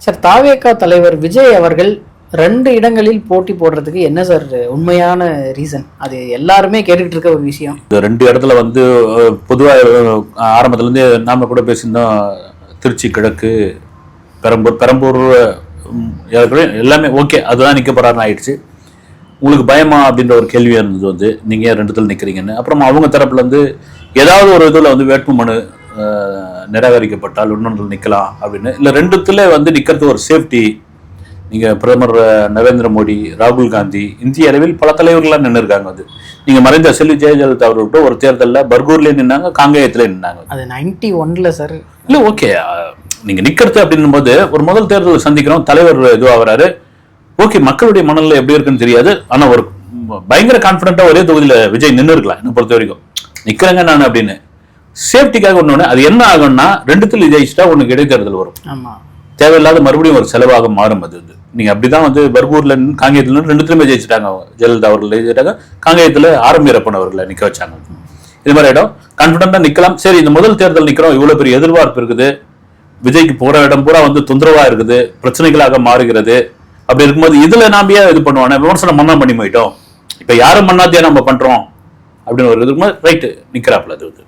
Sir, தாவேகா தலைவர் விஜய் அவர்கள் 2 இடங்களில் போட்டி போடுறதுக்கு என்ன சார் உண்மையான ரீசன்? அது எல்லாருமே கேட்டுக்கிட்டு இருக்க ஒரு விஷயம். இந்த 2 இடத்துல வந்து பொதுவாக ஆரம்பத்துலேருந்து நாம கூட பேசியிருந்தோம். திருச்சி கிழக்கு, பெரம்பூர் எல்லாமே ஓகே, அதுதான் நிற்க போறாருன்னு ஆயிடுச்சு. உங்களுக்கு பயமா அப்படின்ற ஒரு கேள்வியாக இருந்தது வந்து நீங்கள் 2 இடத்துல நிற்கிறீங்கன்னு. அப்புறமா அவங்க தரப்புல இருந்து ஏதாவது ஒரு இதில் வந்து வேட்புமனு நிராகரிக்கப்பட்டால் இன்னொன்று நிற்கலாம் அப்படின்னு, இல்லை 2த்துல வந்து நிற்கிறது ஒரு சேஃப்டி. நீங்கள் பிரதமர் நரேந்திர மோடி, ராகுல் காந்தி, இந்திய அளவில் பல தலைவர்கள்லாம் நின்று இருக்காங்க. வந்து நீங்கள் மறைந்த செல்வி ஜெயலலிதா அவர்கள்ட்ட ஒரு தேர்தலில் பர்கூர்லேயே நின்னாங்க, காங்கேயத்தில் நின்னாங்க. அது 91ல சார். இல்லை ஓகே, நீங்கள் நிற்கிறது அப்படின்னும் போது ஒரு முதல் தேர்தலில் சந்திக்கிறோம், தலைவர் இதுவாகிறாரு, ஓகே, மக்களுடைய மனநிலை எப்படி இருக்குன்னு தெரியாது. ஆனால் ஒரு பயங்கர கான்ஃபிடென்ட்டாக ஒரே தொகுதியில் விஜய் நின்று இருக்கலாம் என்னை பொறுத்த வரைக்கும். நிற்கிறேங்க நான் அப்படின்னு சேஃப்டிக்காக ஒன்று. அது என்ன ஆகும்னா 2த்துல ஜெயிச்சிட்டா உனக்கு இடைத்தேர்தல் வரும். ஆமாம், தேவையில்லாத மறுபடியும் ஒரு செலவாக மாறும். அது வந்து நீங்கள் அப்படி தான் வந்து பர்கூர்ல காங்கேயத்துல 2த்துலையுமே ஜெயிச்சிட்டாங்க. ஜெயலலிதா அவர்கள் ஜெயிச்சிட்டாங்க, காங்கேயத்தில் ஆரம்பிரப்பன் அவர்களை நிற்க வச்சாங்க. இது மாதிரி இடம் கான்ஃபிடென்ட்டாக நிற்கலாம். சரி, இந்த முதல் தேர்தல் நிற்கிறோம், இவ்வளோ பெரிய எதிர்பார்ப்பு இருக்குது, விஜய்க்கு போகிற இடம் பூரா வந்து தொந்தரவாக இருக்குது, பிரச்சனைகளாக மாறுகிறது. அப்படி இருக்கும்போது இதில் நாம ஏன் இது பண்ணுவானே, விமர்சனம் பண்ணி போயிட்டோம், இப்போ யாரும் பண்ணாத்தியா நம்ம பண்ணுறோம் அப்படின்னு ஒரு இருக்கும்போது ரைட்டு நிற்கிறாப்புல அது வந்து